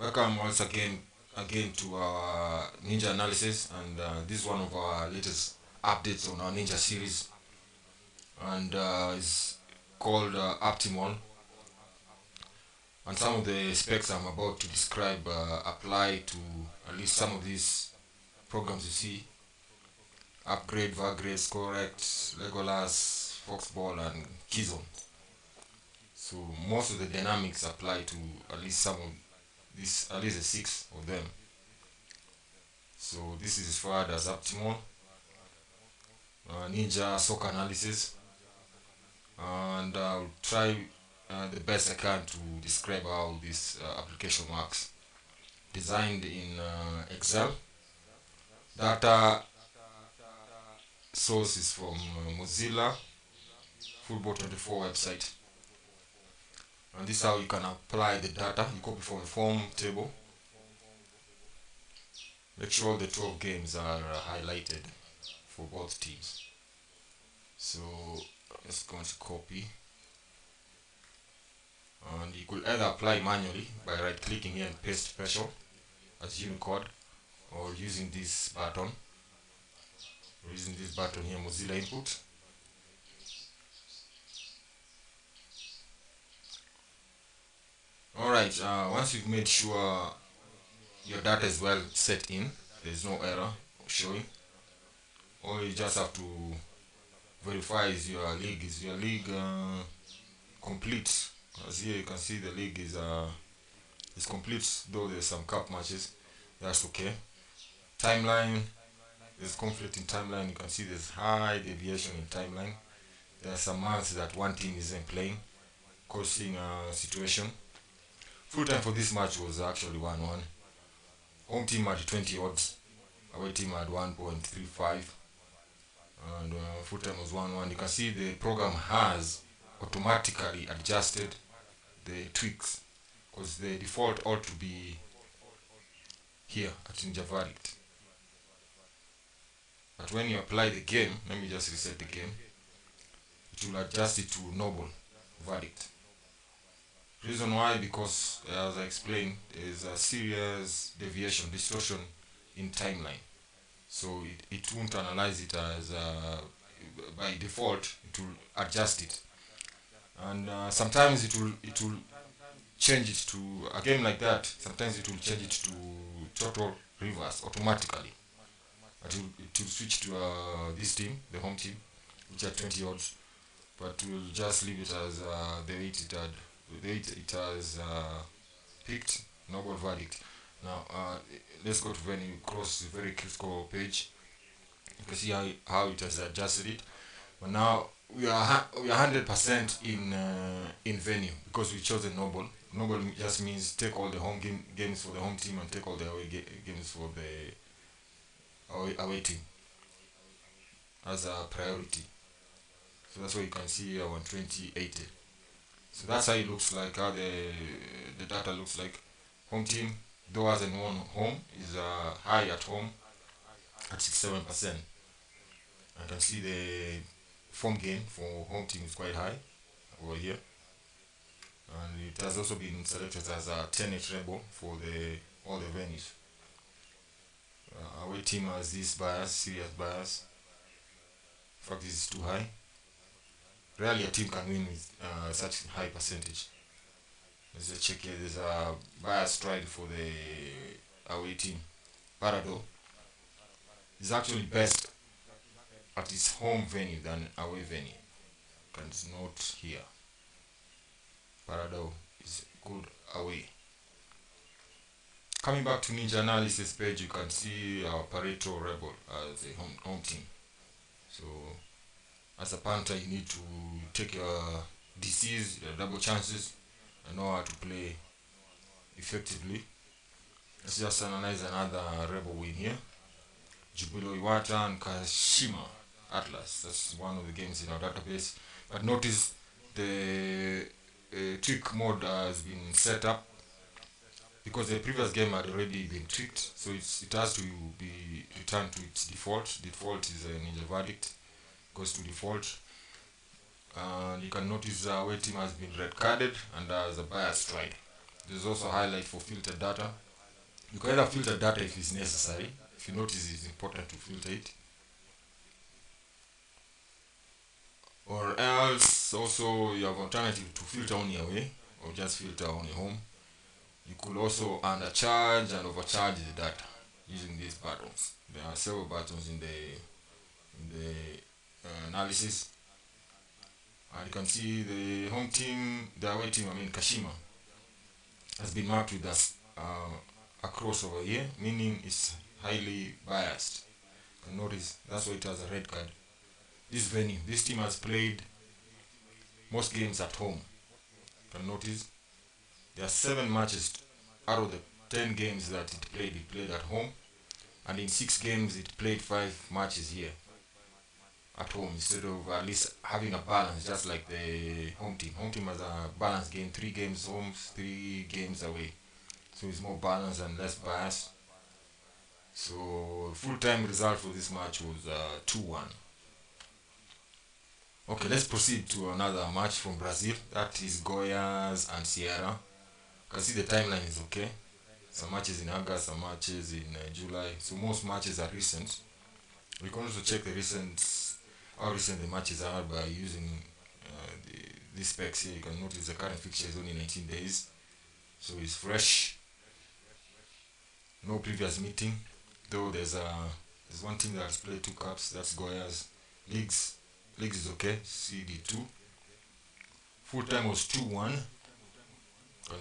Welcome once again to our Ninja analysis, and this is one of our latest updates on our Ninja series, and it's called Apptimal. And some of the specs I'm about to describe apply to at least some of these programs you see: Upgrade, Vargrade, Correct, Legolas, Foxball, and Keyzone. So most of the dynamics apply to at least some of these, at least the six of them. So this is referred as Optimal Ninja Soccer Analysis, and I'll try the best I can to describe how this application works. Designed in Excel. Data source is from Mozilla Football 24 website, and this is how you can apply the data. You copy from the form table. Make sure the 12 games are highlighted for both teams. So let's go to copy, and you could either apply manually by right clicking here and paste special as Unicode, or using this button here, Mozilla input. Alright, once you've made sure your data is well set in, there's no error showing, all you just have to verify is your league complete. As here you can see the league is complete, though there's some cup matches. That's okay. Timeline, there's conflict in timeline. You can see there's high deviation in timeline. There are some months that one team isn't playing, causing a situation. Full time for this match was actually 1-1. Home team had 20 odds, away team had 1.35, and full time was 1-1. You can see the program has automatically adjusted the tweaks, because the default ought to be here at Ninja Verdict. But when you apply the game, let me just reset the game, it will adjust it to Noble Verdict. Reason why, because as I explained, there is a serious distortion in timeline. So it won't analyze it as by default. It will adjust it, and sometimes it will change it to a game like that. Sometimes it will change it to total reverse automatically. But it will switch to this team, the home team, which had 20 odds. But we'll just leave it as the way it has picked Noble Verdict. Now let's go to venue, cross the very critical page. You can see how it has adjusted it. But now we are 100% in venue, because we chose a Noble. Noble just means take all the home games for the home team and take all the away games for the away team as a priority. So that's why you can see here 120/80. So that's how it looks like, how the data looks like. Home team, though hasn't won home, is high at home at 67%. I can see the form gain for home team is quite high over here, and it has also been selected as a 10-8 rebel for all the venues. Away team has this bias, serious bias. In fact, this is too high. Rarely a team can win with such high percentage. Let's check here. There's a bias tried for the away team. Parado is actually best at its home venue than away venue. You can note here. Parado is good away. Coming back to Ninja analysis page, you can see our Pareto Rebel as a home team. So as a punter, you need to take your DCs, your double chances, and know how to play effectively. Let's just analyze another rebel win here. Jubilo Iwata and Kashima Atlas. That's one of the games in our database. But notice the tweak mode has been set up, because the previous game had already been tweaked, so it has to be returned to its default. Default is a Ninja Verdict, goes to default. And you can notice the away team has been red carded and has a bias tried. There's also a highlight for filtered data. You can either filter data if it's necessary. If you notice it's important to filter it, or else also you have alternative to filter only away or just filter only home. You could also undercharge and overcharge the data using these buttons. There are several buttons in the analysis, and you can see the home team, the away team, Kashima, has been marked with a crossover here, meaning it's highly biased. You can notice that's why it has a red card. This venue, this team has played most games at home. You can notice there are 7 matches out of the 10 games that it played at home, and in 6 games it played 5 matches here at home, instead of at least having a balance, just like the home team. Home team has a balanced game, 3 games home, 3 games away, so it's more balanced and less biased. So full-time result for this match was 2-1. Okay, let's proceed to another match from Brazil. That is Goiás and Ceará. You can see the timeline is okay. Some matches in August, some matches in July. So most matches are recent. We can also check how recent the matches are by using these specs here. You can notice the current fixture is only 19 days, so it's fresh. No previous meeting, though there's one team that has played 2 cups. That's Goiás. Leagues is okay. CD2. Full time was 2-1.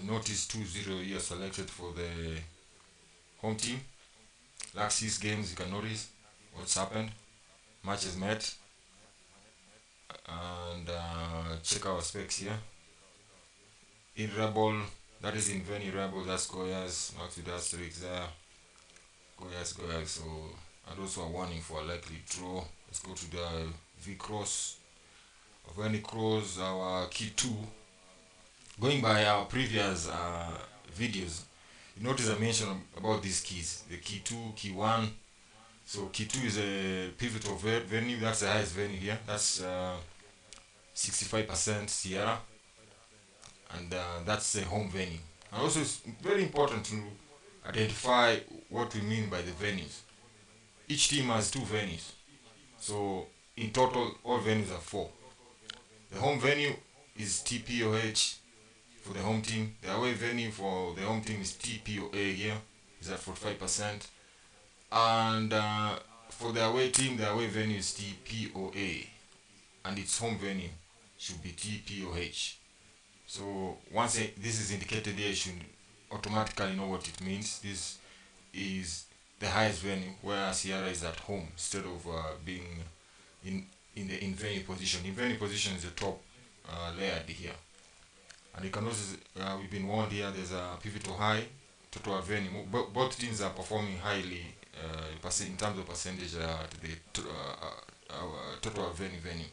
Notice 2-0 here selected for the home team. Last 6 games, you can notice what's happened. Matches met. And check our specs here. In Rebel, that is in venue Rebel, that's Goiás. Marked with asterisks there. Goiás. So, and also a warning for a likely draw. Let's go to the V cross. Venue cross, our key 2. Going by our previous videos, you notice I mentioned about these keys. The key 2, key 1. So key 2 is a pivotal venue. That's the highest venue here. That's 65% Sierra, and that's the home venue. And also it's very important to identify what we mean by the venues. Each team has 2 venues, so in total all venues are 4. The home venue is TPOH for the home team. The away venue for the home team is TPOA here, is at 45%, and for the away team, the away venue is TPOA, and its home venue should be TPOH. So once this is indicated here, you should automatically know what it means. This is the highest venue, where Sierra is at home instead of being in the in venue position. In venue position is the top layered here, and you can notice we've been warned here. There's a pivotal high total venue. Both teams are performing highly in terms of percentage to the total venue.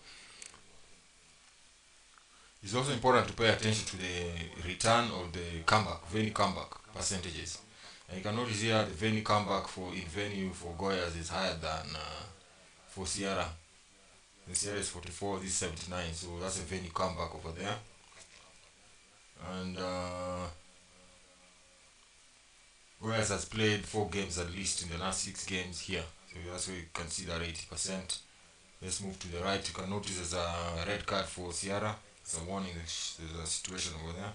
It's also important to pay attention to the return of the venue comeback percentages. And you can notice here the venue comeback in venue for Goiás is higher than for Sierra. The Sierra is 44, this is 79, so that's a venue comeback over there. And Goiás has played 4 games at least in the last 6 games here, so that's where you can see that 80%. Let's move to the right. You can notice there's a red card for Sierra. It's a warning, there's a situation over there.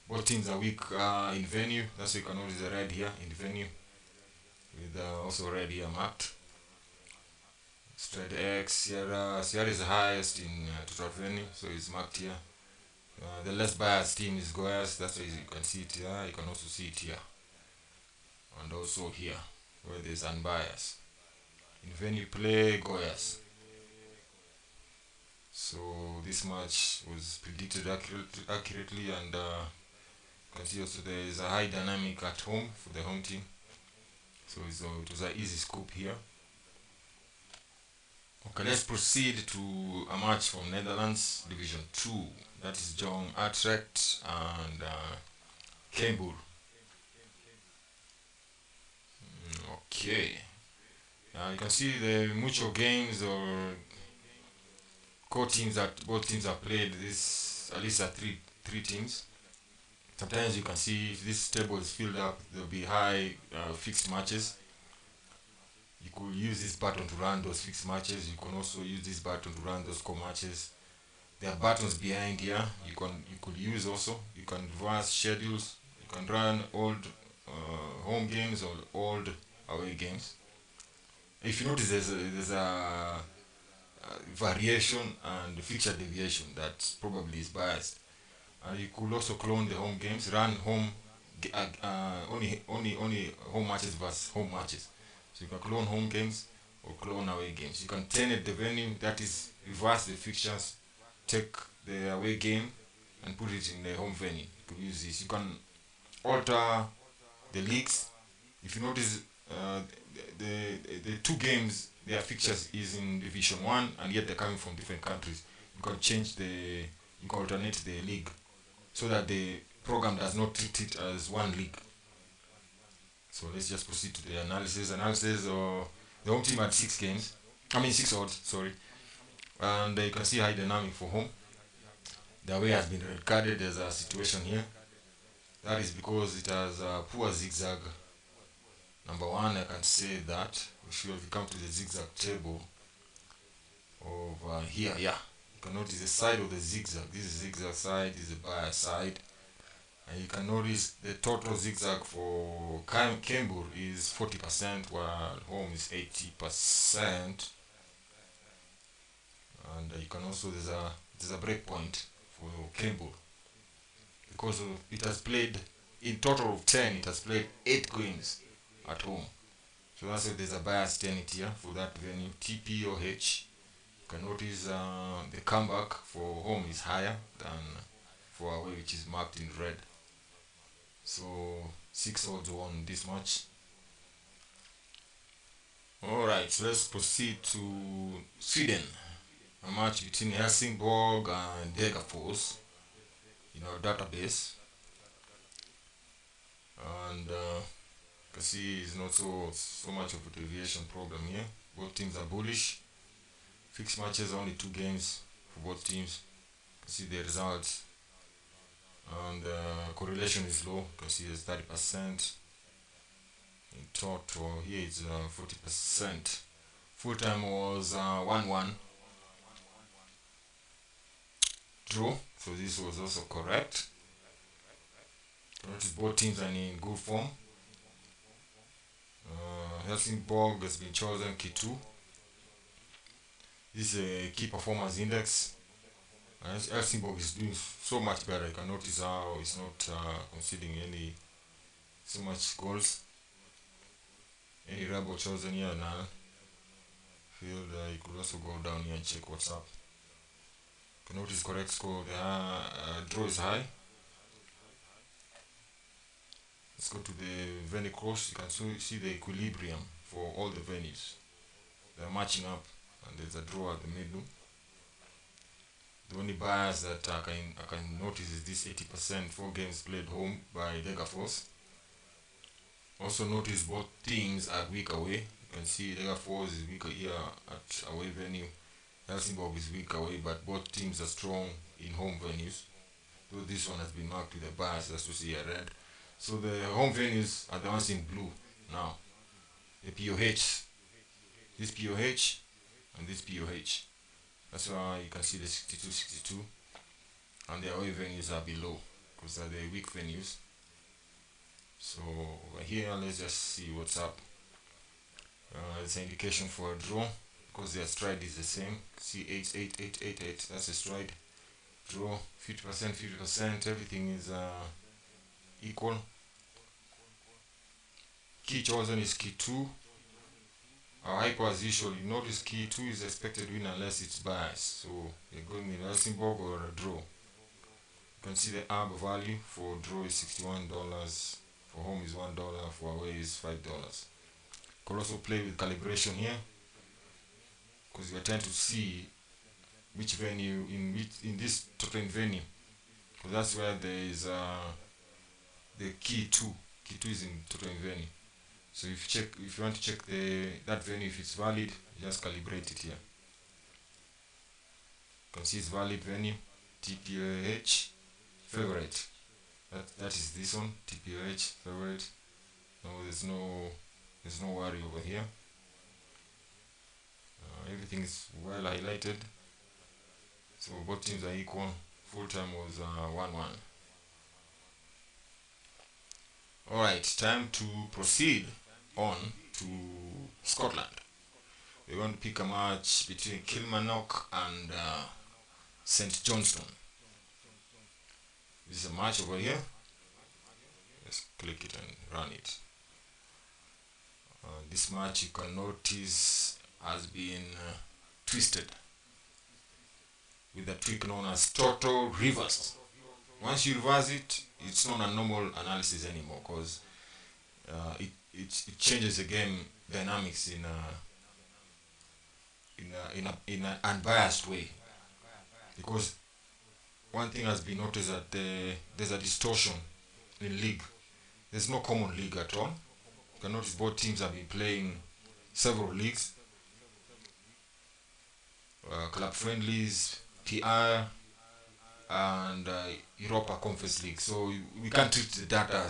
Both teams are weak in venue. That's why you can notice the red here in venue, with also red here marked. Straight X, Sierra is the highest in total venue, so it's marked here. The less biased team is Goiás. That's why you can see it here. You can also see it here, and also here where there's unbiased. In venue play Goiás. So this match was predicted accurately, and you can see also there is a high dynamic at home for the home team. So it was an easy scoop here. Okay, let's proceed to a match from Netherlands, Division 2. That is Jong Utrecht and Cambuur. Okay. You can see the mutual games or core teams that both teams have played. This at least are three teams. Sometimes you can see if this table is filled up, there'll be high fixed matches. You could use this button to run those fixed matches. You can also use this button to run those core matches. There are buttons behind here. You could use also. You can reverse schedules. You can run old home games or old away games. If you notice, there's a variation and fixture deviation that probably is biased. You could also clone the home games, run only home matches versus home matches. So you can clone home games or clone away games. You can turn the venue, that is reverse the fixtures, take the away game and put it in the home venue. You could use this. You can alter the leagues. If you notice, the two games their fixtures is in Division One, and yet they're coming from different countries. You can you can alternate the league so that the program does not treat it as one league. So let's just proceed to the analysis. Analysis or the home team had 6 games. I mean 6 odds, sorry. And you can see high dynamic for home. The away has been red carded. There's a situation here. That is because it has a poor zigzag. Number one, I can say that. If you come to the zigzag table over here, yeah, you can notice the side of the zigzag. This is zigzag side, this is the bias side. And you can notice the total zigzag for Campbell is 40%, while home is 80%. And you can also there's a break point for Campbell because it has played in total of 10. It has played 8 games at home. So that's why there's a bias 10 here for that venue. TPOH. You can notice the comeback for home is higher than for away, which is marked in red. So 6 odds won this match. Alright, so let's proceed to Sweden. A match between Helsingborg and Degerfors in our database. And you can see it's not so much of a deviation problem here. Both teams are bullish. Fixed matches, only 2 games for both teams. You can see the results. And correlation is low. You can see it's 30%. In total, here it's 40%. Full time was 1-1 draw. So this was also correct. Notice both teams are in good form. Helsingborg has been chosen key 2. This is a key performance index. Helsingborg is doing so much better. You can notice how it's not conceding so much goals. Any rebel chosen here now. Feel you could also go down here and check what's up. You can notice correct score. The draw is high. Let's go to the venue cross. You can see the equilibrium for all the venues. They're matching up, and there's a draw at the middle. The only bias that I can notice is this 80% 4 games played home by Degerfors. Also notice both teams are weak away. You can see Degerfors is weaker here at away venue. Helsingborg is weak away, but both teams are strong in home venues. Though this one has been marked with a bias, as you see here red. So the home venues are the ones in blue now. The POH, this POH, and this POH. That's why you can see the 62-62, and the away venues are below because they're the weak venues. So here, let's just see what's up. It's an indication for a draw because their stride is the same. See 8-8-8-8-8. That's a stride. Draw 50%, 50%. Everything is equal. Key chosen is key 2. Hyper as usual. You notice key 2 is expected win unless it's biased. So you're going in Helsingborg or a draw. You can see the AB value for draw is $61. For home is $1. For away is $5. You can also play with calibration here because we are trying to see which venue in this total venue, because that's where there is the key 2. Key 2 is in total venue. So if you want to check that venue if it's valid, just calibrate it here. You can see it's valid venue, TPH, favorite. That is this one, TPOH favorite. No, there's no worry over here. Everything is well highlighted. So both teams are equal. Full time was 1-1. All right, time to proceed on to Scotland. We're going to pick a match between Kilmarnock and St Johnstone. This is a match over here. Let's click it and run it. This match, you can notice, has been twisted with a trick known as total reverse. Once you reverse it, it's not a normal analysis anymore, because it changes the game dynamics in an unbiased way. Because one thing has been noticed that there's a distortion in league. There's no common league at all. You can notice both teams have been playing several leagues, club friendlies, PR, and Europa Conference League. So we can't treat the data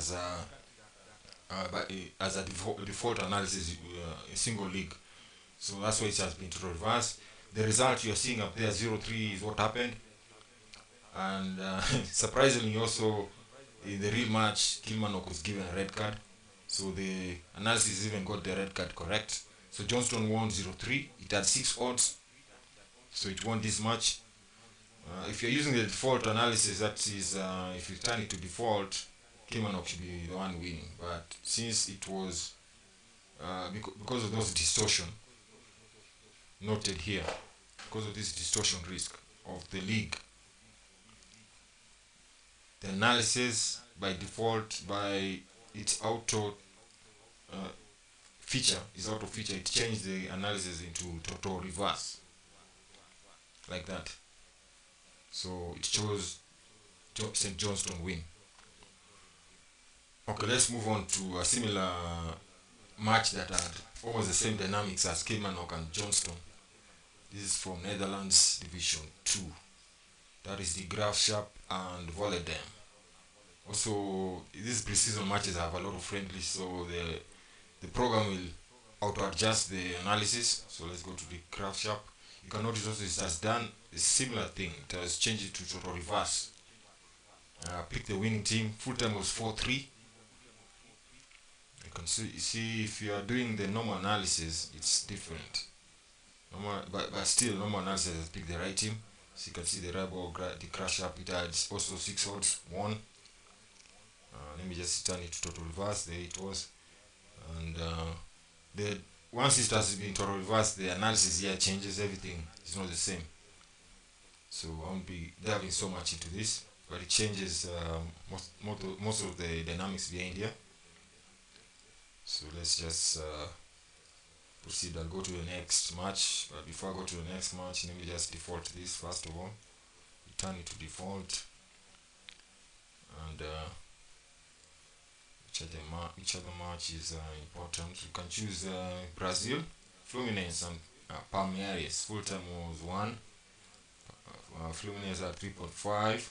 as a default analysis in single league. So that's why it has been to reverse. The result you're seeing up there, 0-3, is what happened. And surprisingly, also in the real match, Kilmarnock was given a red card. So the analysis even got the red card correct. So Johnston won 0-3. It had 6 odds. So it won this match. If you're using the default analysis, that is, if you turn it to default, Kilmarnock should be the one winning. But since it was, because of those distortion noted here, because of this distortion risk of the league, the analysis by default, by its auto feature, it changed the analysis into total reverse, like that. So it chose St Johnstone win. Okay, let's move on to a similar match that had almost the same dynamics as Kilmarnock and Johnston. This is from Netherlands Division 2. That is the Graafschap and Volendam. Also, these preseason matches have a lot of friendlies, so the program will auto-adjust the analysis. So let's go to the Graafschap. You can notice also it has done a similar thing. It has changed it to total reverse. Pick the winning team. Full time was 4-3. You can see if you are doing the normal analysis, it's different. But still, normal analysis has picked the right team. So you can see the Rebel, the Crash Up, it had also 6 odds, 1. Let me just turn it to total reverse. There it was. And once it has been total reverse, the analysis here changes everything. It's not the same. So I won't be delving so much into this, but it changes most of the dynamics behind here. So let's just proceed and go to the next match. But before I go to the next match, let me just default this first of all. Turn it to default, and each other match is important. You can choose Brazil, Fluminense, and Palmeiras. Full time was 1. Fluminense at 3.5,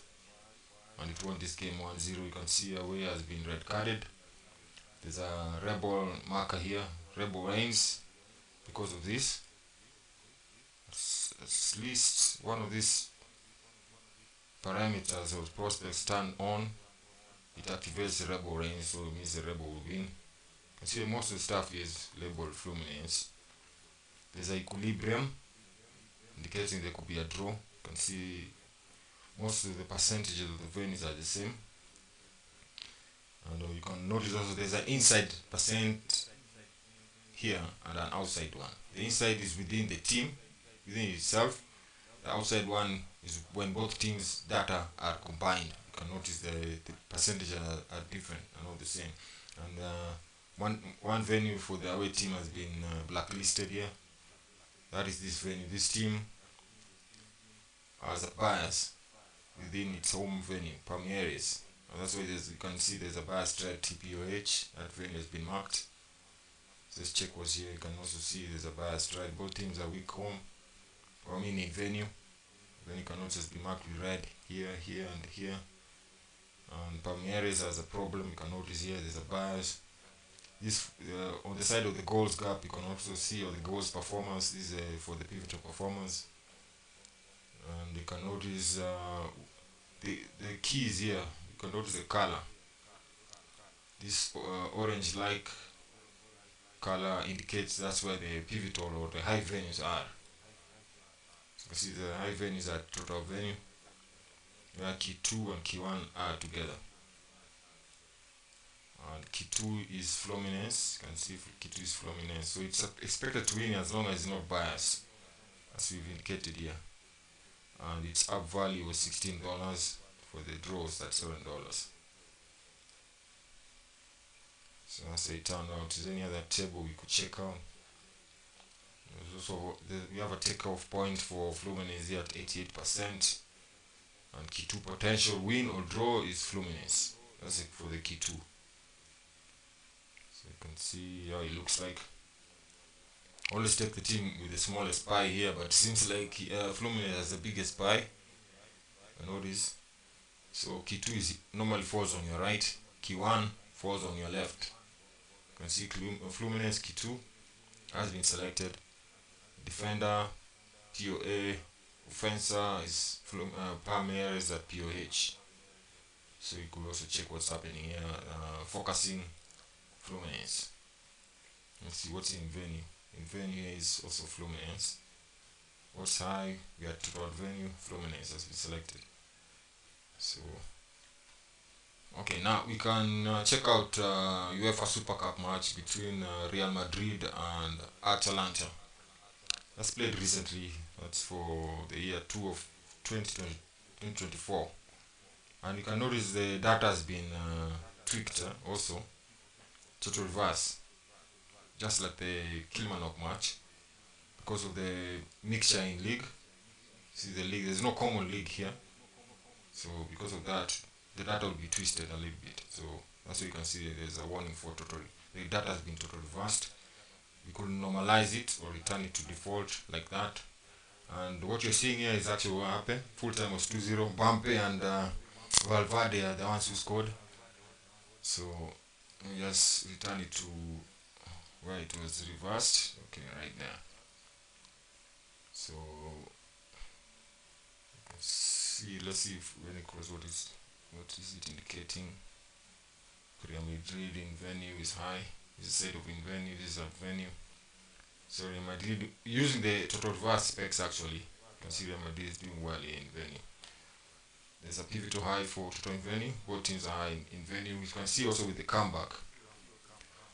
and it won this game 1-0. You can see away has been red carded. There's a rebel marker here, rebel reigns because of this. At least one of these parameters of prospects turn on, it activates the rebel reigns, so it means the rebel will win. You can see most of the stuff is labeled Fluminense. There's an equilibrium indicating there could be a draw. You can see most of the percentages of the venues are the same. And you can notice also there's an inside percent here and an outside one. The inside is within the team, within itself. The outside one is when both teams' data are combined. You can notice the percentages are different and not the same. And one venue for the away team has been blacklisted here. That is this venue. This team has a bias within its home venue, Palmeiras. That's why you can see there's a bias trade TPOH. That venue has been marked. This check was here. You can also see there's a bias trade. Both teams are weak home, in venue. Then you can notice be marked with red here, here, and here. And and Palmeiras has a problem. You can notice here there's a bias. This on the side of the goals gap, you can also see on the goals performance. This is for the pivotal performance, and you can notice the keys here. You can notice the color. This orange like color indicates that's where the pivotal or the high values are. So you can see the high values are total value, where key 2 and key 1 are together. And key 2 is Fluminense. You can see key 2 is Fluminense. So it's expected to win as long as it's not biased, as we've indicated here. And its up value was $16. For the draws, that's $7. So that's how it turned out. Is any other table we could check out? There's also we have a takeoff point for Fluminense here at 88%. And key 2 potential win or draw is Fluminense. That's it for the key 2. So you can see how it looks like. Always take the team with the smallest pie here, but it seems like Fluminense has the biggest pie. Notice. So key 2 is normally falls on your right, key 1 falls on your left. You can see Fluminense key 2 has been selected. Defender, TOA, offenser is Palmeiras at POH. So you could also check what's happening here. Focusing Fluminense. Let's see what's in venue. In venue is also Fluminense. What's high? We are total venue. Fluminense has been selected. So okay, now we can check out UEFA Super Cup match between Real Madrid and Atalanta. That's played recently. That's for the year 2 of 2024. And you can notice the data has been tweaked also. Total reverse. Just like the Kilmarnock match. Because of the mixture in league. See the league, there's no common league here. So because of that, the data will be twisted a little bit. So that's why you can see there's a warning for total. The data has been totally reversed. We could normalize it or return it to default like that. And what you're seeing here is actually what happened. Full time was 2-0. Bampe and Valverde are the ones who scored. So we just return it to where it was reversed. Okay, right there. So let's see if when it goes, what is it indicating? Real Madrid in venue is high. This is set of in venue, this is at venue. So Real Madrid using the total reverse specs actually. You can see Real Madrid is doing well here in venue. There's a pivotal high for total in venue. Both teams are high in venue. You can see also with the comeback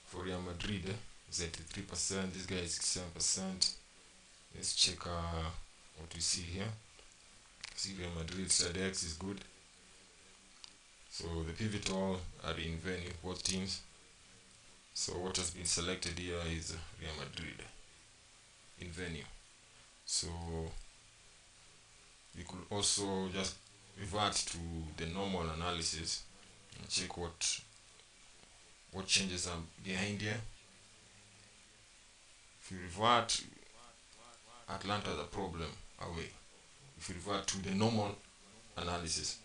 for Real Madrid is 83%. This guy is 67%. Let's check what we see here. See Real Madrid side X is good. So the pivotal are in venue, both teams. So what has been selected here is Real Madrid in venue. So you could also just revert to the normal analysis and check what changes are behind here. If you revert, Atlanta is a problem away. If you revert to the normal analysis,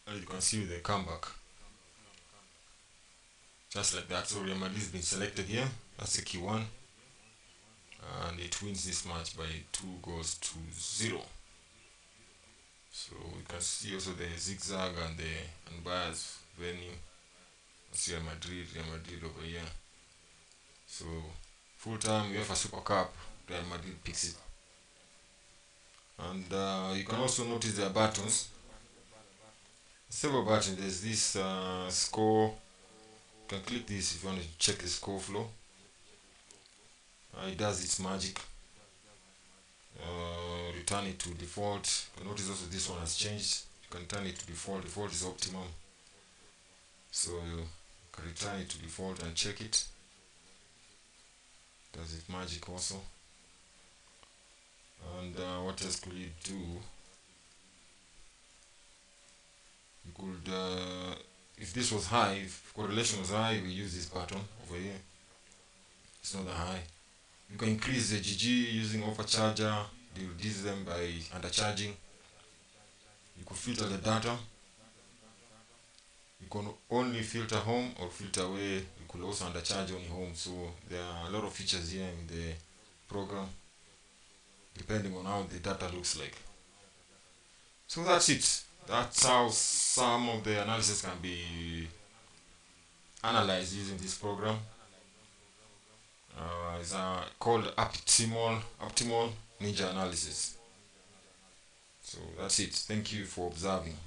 and you can see the comeback just like that. So Real Madrid has been selected here. That's the key 1, and it wins this match by 2-0. So we can see also the zigzag and the unbiased venue. That's Real Madrid over here. So full time UEFA Super Cup, Real Madrid picks it. And you can also notice their buttons. Several buttons. There's this score. You can click this if you want to check the score flow. It does its magic. Return it to default. You can notice also this one has changed. You can turn it to default. Default is optimum. So you can return it to default and check it. Does its magic also. And what else could you do? You could, if this was high, if correlation was high, we use this button over here. It's not that high. You can increase the GG using overcharger. You reduce them by undercharging. You could filter the data. you can only filter home or filter away. You could also undercharge on your home. So there are a lot of features here in the program, depending on how the data looks like. So that's it. That's how some of the analysis can be analyzed using this program. It's called Optimal Ninja Analysis. So that's it. Thank you for observing.